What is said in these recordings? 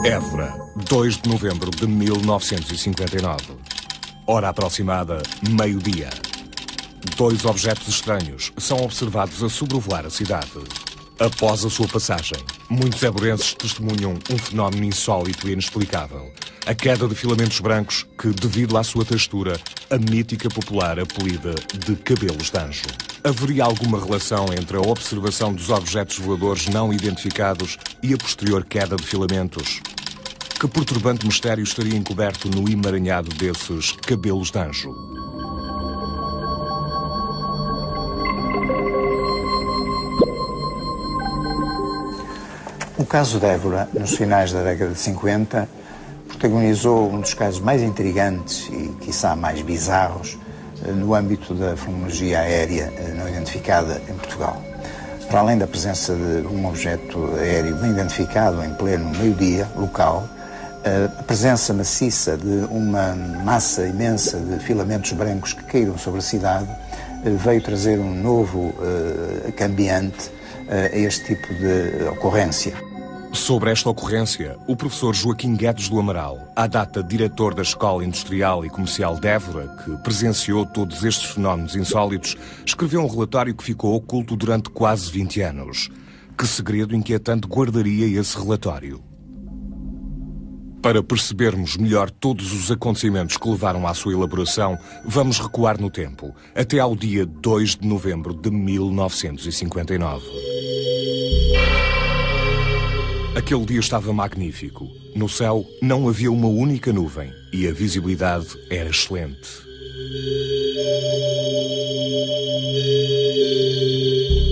Évora, 2 de novembro de 1959. Hora aproximada, meio-dia. Dois objetos estranhos são observados a sobrevoar a cidade. Após a sua passagem, muitos évorenses testemunham um fenómeno insólito e inexplicável. A queda de filamentos brancos que, devido à sua textura, a mítica popular apelida de cabelos de anjo. Haveria alguma relação entre a observação dos objetos voadores não identificados e a posterior queda de filamentos? Que perturbante mistério estaria encoberto no emaranhado desses cabelos de anjo? O caso de Évora, nos finais da década de 50, protagonizou um dos casos mais intrigantes e, quiçá, mais bizarros no âmbito da fenomenologia aérea não identificada em Portugal. Para além da presença de um objeto aéreo bem identificado em pleno meio-dia, local, a presença maciça de uma massa imensa de filamentos brancos que caíram sobre a cidade veio trazer um novo cambiante a este tipo de ocorrência. Sobre esta ocorrência, o professor Joaquim Guedes do Amaral, à data diretor da Escola Industrial e Comercial de Évora, que presenciou todos estes fenómenos insólitos, escreveu um relatório que ficou oculto durante quase 20 anos. Que segredo inquietante guardaria esse relatório? Para percebermos melhor todos os acontecimentos que levaram à sua elaboração, vamos recuar no tempo, até ao dia 2 de novembro de 1959. Aquele dia estava magnífico. No céu não havia uma única nuvem e a visibilidade era excelente.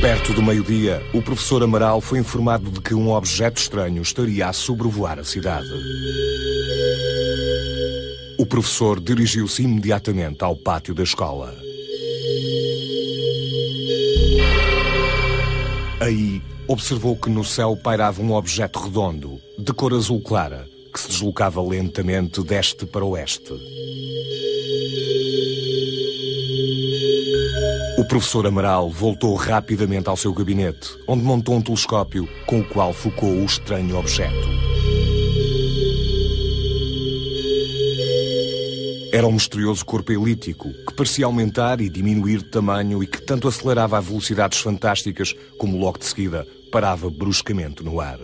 Perto do meio-dia, o professor Amaral foi informado de que um objeto estranho estaria a sobrevoar a cidade. O professor dirigiu-se imediatamente ao pátio da escola. Aí, observou que no céu pairava um objeto redondo, de cor azul clara, que se deslocava lentamente deste para oeste. O professor Amaral voltou rapidamente ao seu gabinete, onde montou um telescópio com o qual focou o estranho objeto. Era um misterioso corpo elíptico que parecia aumentar e diminuir de tamanho e que tanto acelerava a velocidades fantásticas como logo de seguida parava bruscamente no ar.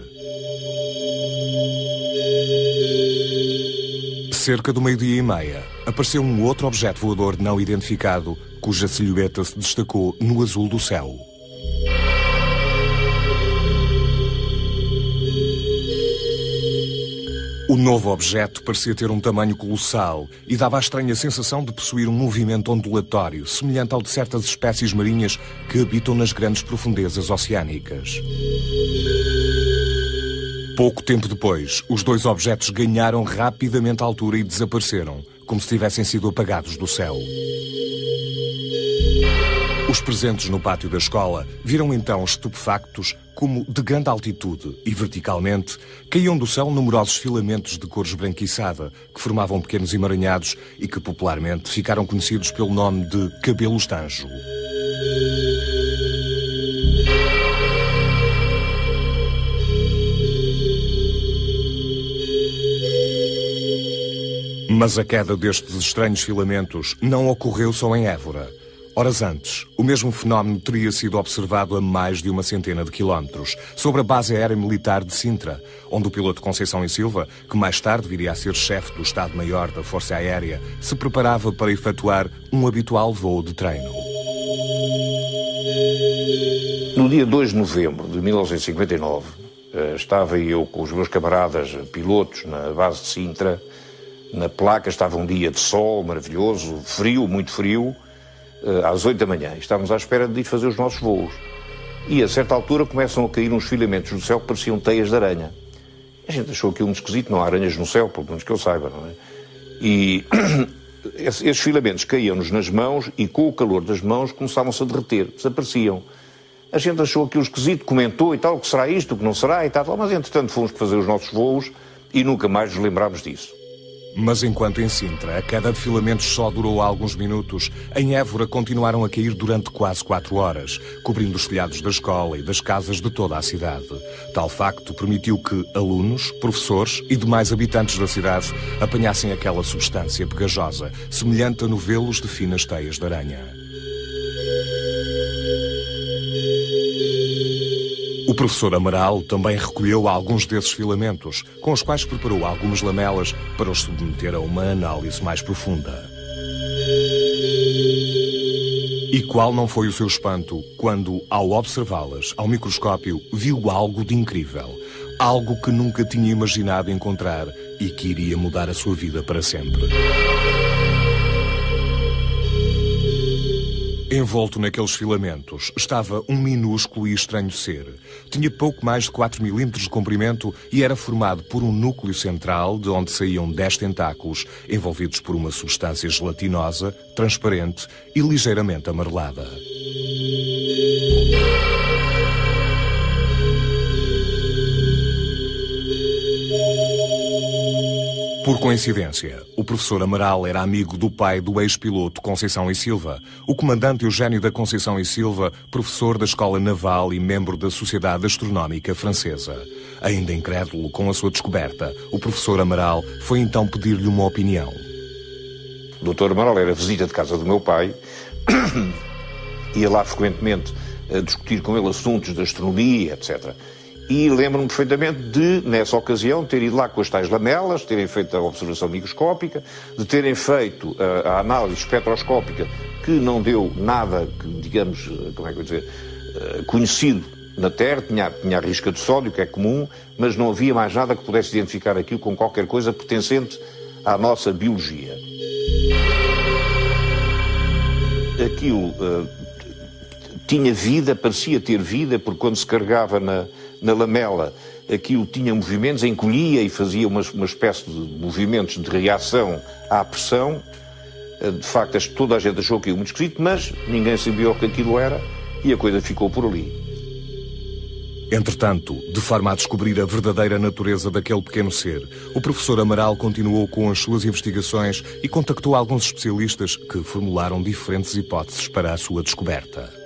Cerca do meio-dia e meia, apareceu um outro objeto voador não identificado, cuja silhueta se destacou no azul do céu. O novo objeto parecia ter um tamanho colossal e dava a estranha sensação de possuir um movimento ondulatório, semelhante ao de certas espécies marinhas que habitam nas grandes profundezas oceânicas. Pouco tempo depois, os dois objetos ganharam rapidamente altura e desapareceram, como se tivessem sido apagados do céu. Os presentes no pátio da escola viram então estupefactos como, de grande altitude e verticalmente, caíam do céu numerosos filamentos de cor esbranquiçada que formavam pequenos emaranhados e que popularmente ficaram conhecidos pelo nome de cabelos de anjo. Mas a queda destes estranhos filamentos não ocorreu só em Évora. Horas antes, o mesmo fenómeno teria sido observado a mais de 100 de quilómetros, sobre a base aérea militar de Sintra, onde o piloto Conceição e Silva, que mais tarde viria a ser chefe do Estado-Maior da Força Aérea, se preparava para efetuar um habitual voo de treino. No dia 2 de novembro de 1959, estava eu com os meus camaradas pilotos na base de Sintra. Na placa estava um dia de sol maravilhoso, frio, muito frio, às 8 da manhã. Estávamos à espera de ir fazer os nossos voos. E a certa altura começam a cair uns filamentos do céu que pareciam teias de aranha. A gente achou aquilo muito esquisito, não há aranhas no céu, pelo menos que eu saiba, não é? E esses filamentos caíam-nos nas mãos e com o calor das mãos começavam-se a derreter, desapareciam. A gente achou aquilo esquisito, comentou e tal, o que será isto, o que não será e tal, mas entretanto fomos fazer os nossos voos e nunca mais nos lembrámos disso. Mas enquanto em Sintra a queda de filamentos só durou alguns minutos, em Évora continuaram a cair durante quase 4 horas, cobrindo os telhados da escola e das casas de toda a cidade. Tal facto permitiu que alunos, professores e demais habitantes da cidade apanhassem aquela substância pegajosa, semelhante a novelos de finas teias de aranha. O professor Amaral também recolheu alguns desses filamentos, com os quais preparou algumas lamelas para os submeter a uma análise mais profunda. E qual não foi o seu espanto quando, ao observá-las ao microscópio, viu algo de incrível, algo que nunca tinha imaginado encontrar e que iria mudar a sua vida para sempre. Envolto naqueles filamentos estava um minúsculo e estranho ser. Tinha pouco mais de 4 milímetros de comprimento e era formado por um núcleo central de onde saíam 10 tentáculos, envolvidos por uma substância gelatinosa, transparente e ligeiramente amarelada. Por coincidência, o professor Amaral era amigo do pai do ex-piloto Conceição e Silva, o comandante Eugênio da Conceição e Silva, professor da Escola Naval e membro da Sociedade Astronómica Francesa. Ainda incrédulo com a sua descoberta, o professor Amaral foi então pedir-lhe uma opinião. O Dr. Amaral era visita de casa do meu pai, ia lá frequentemente a discutir com ele assuntos de astronomia, etc. E lembro-me perfeitamente de, nessa ocasião, ter ido lá com as tais lamelas, terem feito a observação microscópica, de terem feito a análise espectroscópica, que não deu nada, que, digamos, como é que eu vou dizer, conhecido na Terra, tinha a risca de sódio, que é comum, mas não havia mais nada que pudesse identificar aquilo com qualquer coisa pertencente à nossa biologia. Aquilo tinha vida, parecia ter vida, porque quando se carregava na lamela, aquilo tinha movimentos, encolhia e fazia uma espécie de movimentos de reação à pressão. De facto, toda a gente achou aquilo muito esquisito, mas ninguém sabia o que aquilo era e a coisa ficou por ali. Entretanto, de forma a descobrir a verdadeira natureza daquele pequeno ser, o professor Amaral continuou com as suas investigações e contactou alguns especialistas que formularam diferentes hipóteses para a sua descoberta.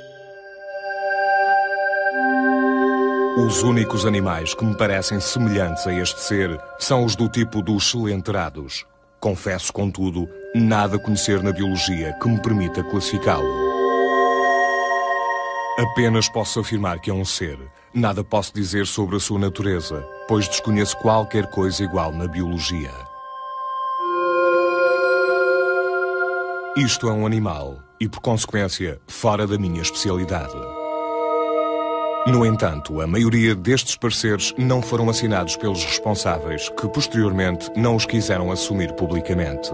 Os únicos animais que me parecem semelhantes a este ser são os do tipo dos coelenterados. Confesso, contudo, nada conhecer na biologia que me permita classificá-lo. Apenas posso afirmar que é um ser. Nada posso dizer sobre a sua natureza, pois desconheço qualquer coisa igual na biologia. Isto é um animal e, por consequência, fora da minha especialidade. No entanto, a maioria destes pareceres não foram assinados pelos responsáveis, que posteriormente não os quiseram assumir publicamente.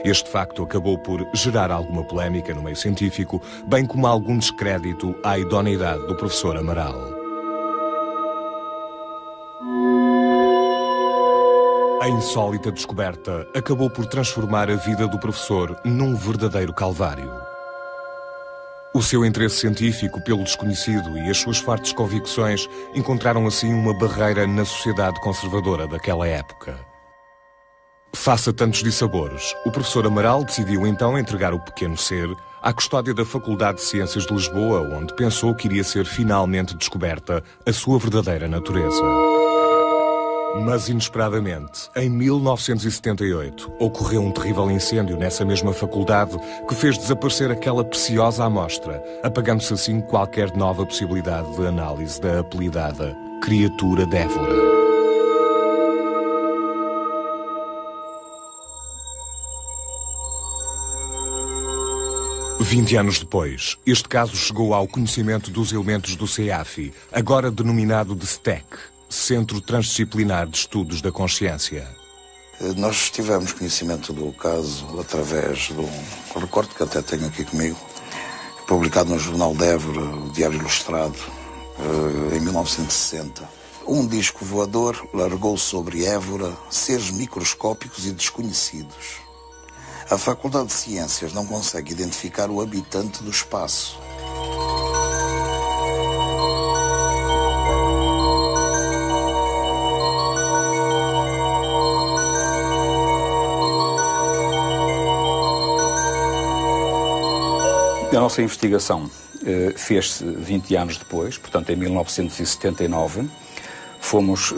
Este facto acabou por gerar alguma polémica no meio científico, bem como algum descrédito à idoneidade do professor Amaral. A insólita descoberta acabou por transformar a vida do professor num verdadeiro calvário. O seu interesse científico pelo desconhecido e as suas fortes convicções encontraram assim uma barreira na sociedade conservadora daquela época. Face a tantos dissabores, o professor Amaral decidiu então entregar o pequeno ser à custódia da Faculdade de Ciências de Lisboa, onde pensou que iria ser finalmente descoberta a sua verdadeira natureza. Mas, inesperadamente, em 1978, ocorreu um terrível incêndio nessa mesma faculdade que fez desaparecer aquela preciosa amostra, apagando-se assim qualquer nova possibilidade de análise da apelidada criatura de Évora. Vinte anos depois, este caso chegou ao conhecimento dos elementos do CEAFI, agora denominado de STEC, Centro Transdisciplinar de Estudos da Consciência. Nós tivemos conhecimento do caso através de um recorte que até tenho aqui comigo, publicado no Jornal de Évora, o Diário Ilustrado, em 1960. Um disco voador largou sobre Évora seres microscópicos e desconhecidos. A Faculdade de Ciências não consegue identificar o habitante do espaço. A nossa investigação fez-se 20 anos depois, portanto em 1979. Fomos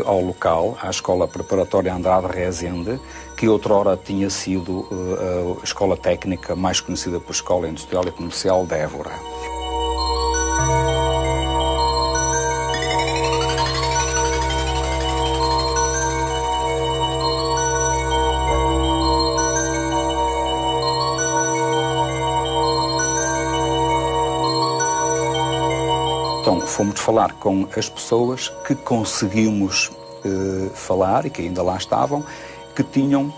ao local, à Escola Preparatória Andrade Rezende, que outrora tinha sido a escola técnica mais conhecida por Escola Industrial e Comercial de Évora. Então, fomos falar com as pessoas que conseguimos falar e que ainda lá estavam, que tinham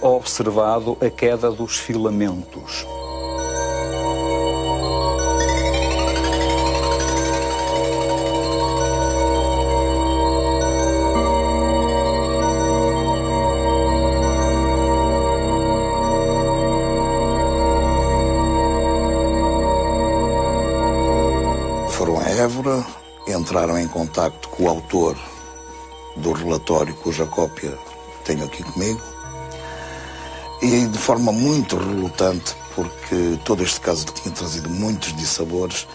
observado a queda dos filamentos. Foram a Évora, entraram em contacto com o autor do relatório, cuja cópia tenho aqui comigo, e de forma muito relutante, porque todo este caso tinha trazido muitos dissabores,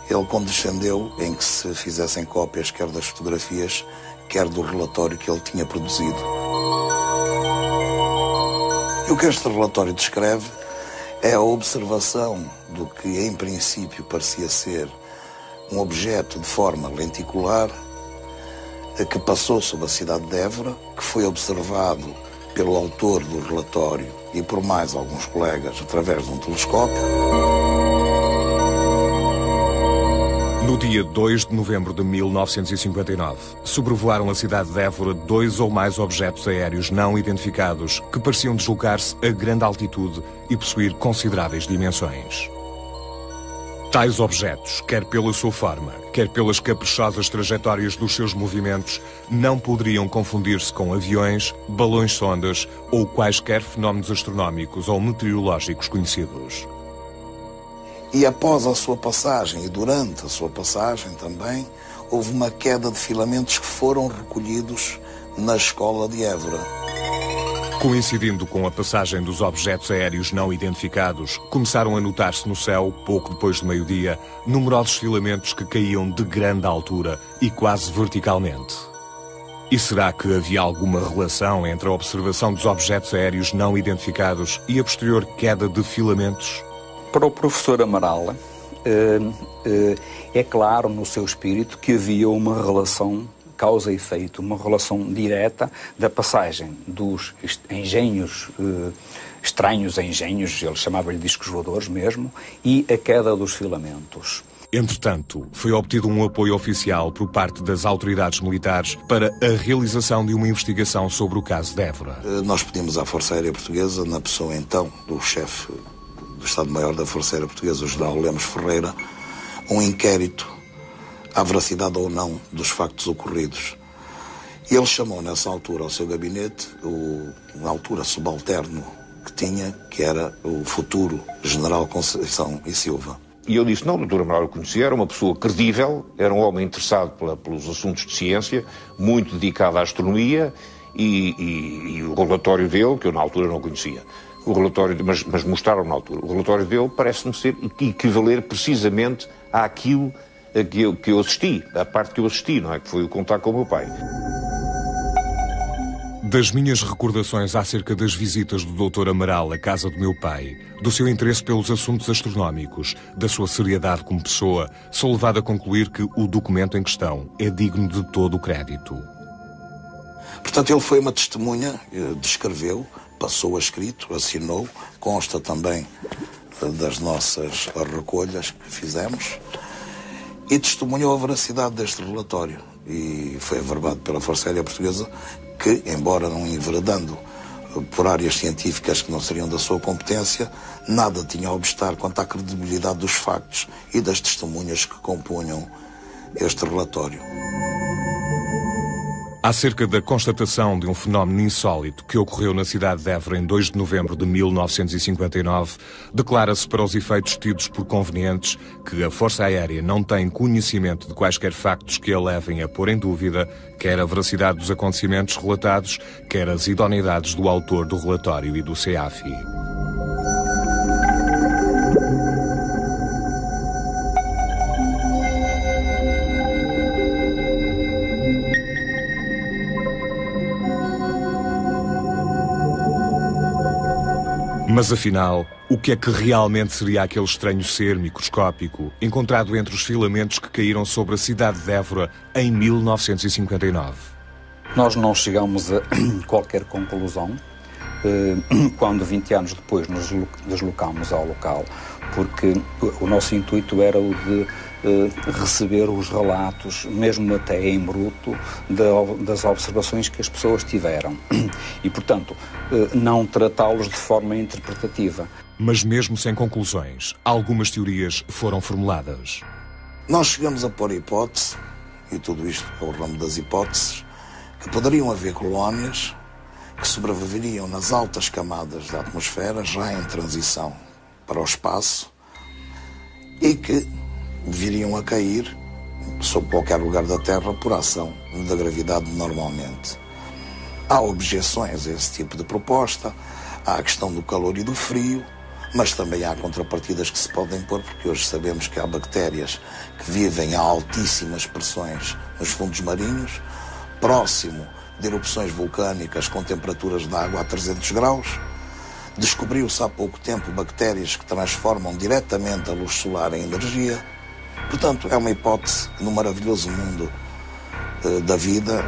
ele condescendeu em que se fizessem cópias quer das fotografias, quer do relatório que ele tinha produzido. E o que este relatório descreve é a observação do que em princípio parecia ser um objeto de forma lenticular que passou sobre a cidade de Évora, que foi observado pelo autor do relatório e por mais alguns colegas através de um telescópio. No dia 2 de novembro de 1959, sobrevoaram a cidade de Évora 2 ou mais objetos aéreos não identificados que pareciam deslocar-se a grande altitude e possuir consideráveis dimensões. Tais objetos, quer pela sua forma, quer pelas caprichosas trajetórias dos seus movimentos, não poderiam confundir-se com aviões, balões-sondas ou quaisquer fenómenos astronómicos ou meteorológicos conhecidos. E após a sua passagem, e durante a sua passagem também, houve uma queda de filamentos que foram recolhidos na escola de Évora. Coincidindo com a passagem dos objetos aéreos não identificados, começaram a notar-se no céu, pouco depois de meio-dia, numerosos filamentos que caíam de grande altura e quase verticalmente. E será que havia alguma relação entre a observação dos objetos aéreos não identificados e a posterior queda de filamentos? Para o professor Amaral, é claro no seu espírito que havia uma relação causa e efeito, uma relação direta da passagem dos engenhos, estranhos engenhos, ele chamava-lhe discos voadores mesmo, e a queda dos filamentos. Entretanto, foi obtido um apoio oficial por parte das autoridades militares para a realização de uma investigação sobre o caso de Évora. Nós pedimos à Força Aérea Portuguesa, na pessoa então do chefe do Estado-Maior da Força Aérea Portuguesa, o general Lemos Ferreira, um inquérito à veracidade ou não dos factos ocorridos. Ele chamou nessa altura ao seu gabinete na altura subalterno que tinha, que era o futuro general Conceição e Silva. E eu disse, não, o Dr. Amaral eu conhecia, era uma pessoa credível, era um homem interessado pelos assuntos de ciência, muito dedicado à astronomia e o relatório dele, que eu na altura não conhecia, o relatório, mas mostraram na altura, o relatório dele parece-me ser equivaler precisamente àquilo que eu assisti, à parte que eu assisti, não é? Que foi o contato com o meu pai. Das minhas recordações acerca das visitas do Dr. Amaral à casa do meu pai, do seu interesse pelos assuntos astronómicos, da sua seriedade como pessoa, sou levado a concluir que o documento em questão é digno de todo o crédito. Portanto, ele foi uma testemunha, descreveu, passou a escrito, assinou, consta também das nossas recolhas que fizemos, e testemunhou a veracidade deste relatório. E foi averbado pela Força Aérea Portuguesa que, embora não enveredando por áreas científicas que não seriam da sua competência, nada tinha a obstar quanto à credibilidade dos factos e das testemunhas que compunham este relatório. Acerca da constatação de um fenómeno insólito que ocorreu na cidade de Évora em 2 de novembro de 1959, declara-se para os efeitos tidos por convenientes que a Força Aérea não tem conhecimento de quaisquer factos que a levem a pôr em dúvida quer a veracidade dos acontecimentos relatados, quer as idoneidades do autor do relatório e do CEAFI. Mas afinal, o que é que realmente seria aquele estranho ser microscópico encontrado entre os filamentos que caíram sobre a cidade de Évora em 1959? Nós não chegamos a qualquer conclusão quando 20 anos depois nos deslocámos ao local, porque o nosso intuito era o de receber os relatos, mesmo até em bruto, das observações que as pessoas tiveram e, portanto, não tratá-los de forma interpretativa. Mas mesmo sem conclusões, algumas teorias foram formuladas. Nós chegamos a pôr a hipótese, e tudo isto é o ramo das hipóteses, que poderiam haver colónias que sobreviveriam nas altas camadas da atmosfera, já em transição para o espaço, e que viriam a cair sob qualquer lugar da Terra por ação da gravidade normalmente. Há objeções a esse tipo de proposta, há a questão do calor e do frio, mas também há contrapartidas que se podem pôr, porque hoje sabemos que há bactérias que vivem a altíssimas pressões nos fundos marinhos, próximo de erupções vulcânicas com temperaturas de água a 300 graus. Descobriu-se há pouco tempo bactérias que transformam diretamente a luz solar em energia. Portanto, é uma hipótese que no maravilhoso mundo da vida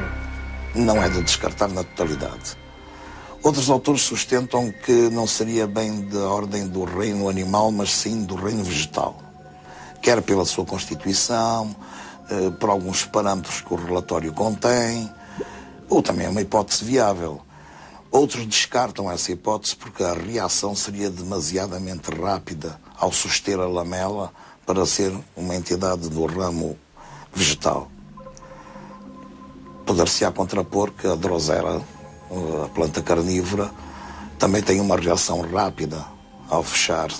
não é de descartar na totalidade. Outros autores sustentam que não seria bem da ordem do reino animal, mas sim do reino vegetal. Quer pela sua constituição, por alguns parâmetros que o relatório contém, ou também é uma hipótese viável. Outros descartam essa hipótese porque a reação seria demasiadamente rápida ao suster a lamela para ser uma entidade do ramo vegetal. Poder-se-á contrapor que a Drosera, a planta carnívora, também tem uma reação rápida ao fechar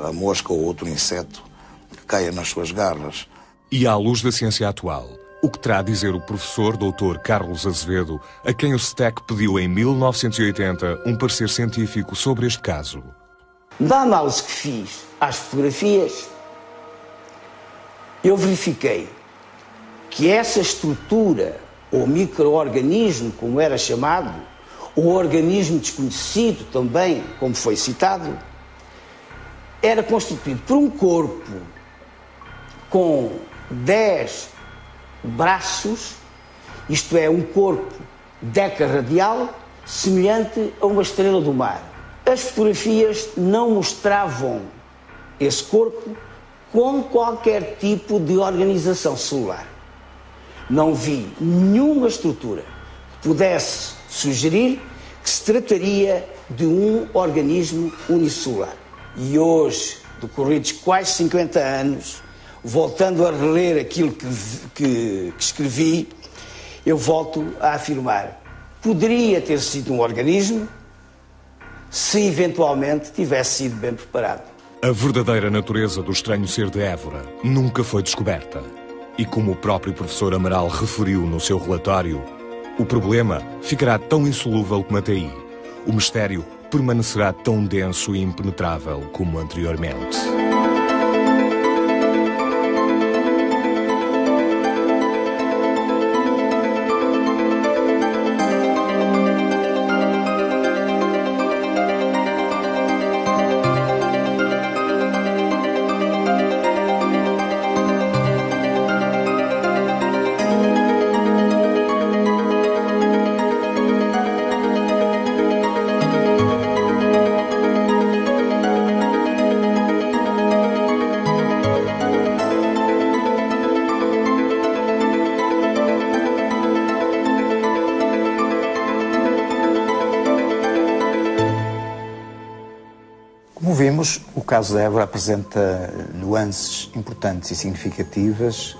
a mosca ou outro inseto que caia nas suas garras. E à luz da ciência atual, o que terá a dizer o professor Dr. Carlos Azevedo, a quem o STEC pediu em 1980 um parecer científico sobre este caso? Da análise que fiz às fotografias, eu verifiquei que essa estrutura, ou micro-organismo, como era chamado, ou organismo desconhecido também, como foi citado, era constituído por um corpo com 10 braços, isto é, um corpo decarradial, semelhante a uma estrela do mar. As fotografias não mostravam esse corpo com qualquer tipo de organização celular. Não vi nenhuma estrutura que pudesse sugerir que se trataria de um organismo unicelular. E hoje, decorridos quase 50 anos, voltando a reler aquilo que escrevi, eu volto a afirmar: poderia ter sido um organismo se eventualmente tivesse sido bem preparado. A verdadeira natureza do estranho ser de Évora nunca foi descoberta. E como o próprio professor Amaral referiu no seu relatório, o problema ficará tão insolúvel como até aí. O mistério permanecerá tão denso e impenetrável como anteriormente. Como vimos, o caso de Évora apresenta nuances importantes e significativas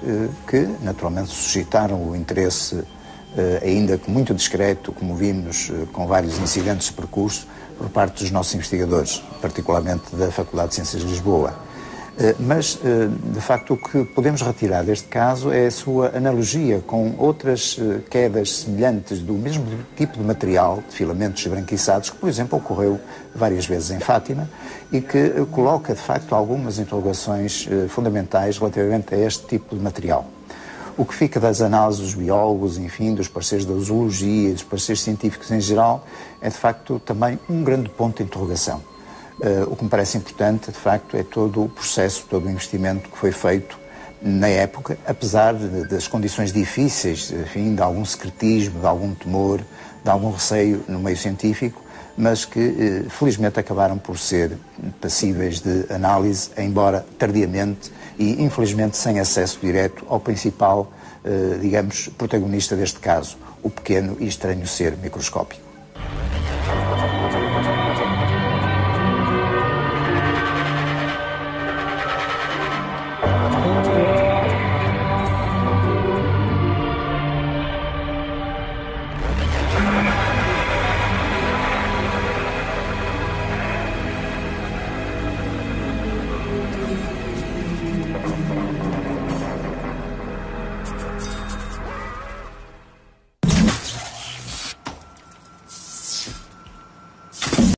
que, naturalmente, suscitaram o interesse, ainda que muito discreto, como vimos, com vários incidentes de percurso, por parte dos nossos investigadores, particularmente da Faculdade de Ciências de Lisboa. Mas, de facto, o que podemos retirar deste caso é a sua analogia com outras quedas semelhantes do mesmo tipo de material, de filamentos esbranquiçados, que, por exemplo, ocorreu várias vezes em Fátima e que coloca, de facto, algumas interrogações fundamentais relativamente a este tipo de material. O que fica das análises dos biólogos, enfim, dos parceiros da zoologia e dos parceiros científicos em geral, é, de facto, também um grande ponto de interrogação. O que me parece importante, de facto, é todo o processo, todo o investimento que foi feito na época, apesar das condições difíceis, enfim, de algum secretismo, de algum temor, de algum receio no meio científico, mas que felizmente acabaram por ser passíveis de análise, embora tardiamente e infelizmente sem acesso direto ao principal, digamos, protagonista deste caso, o pequeno e estranho ser microscópico.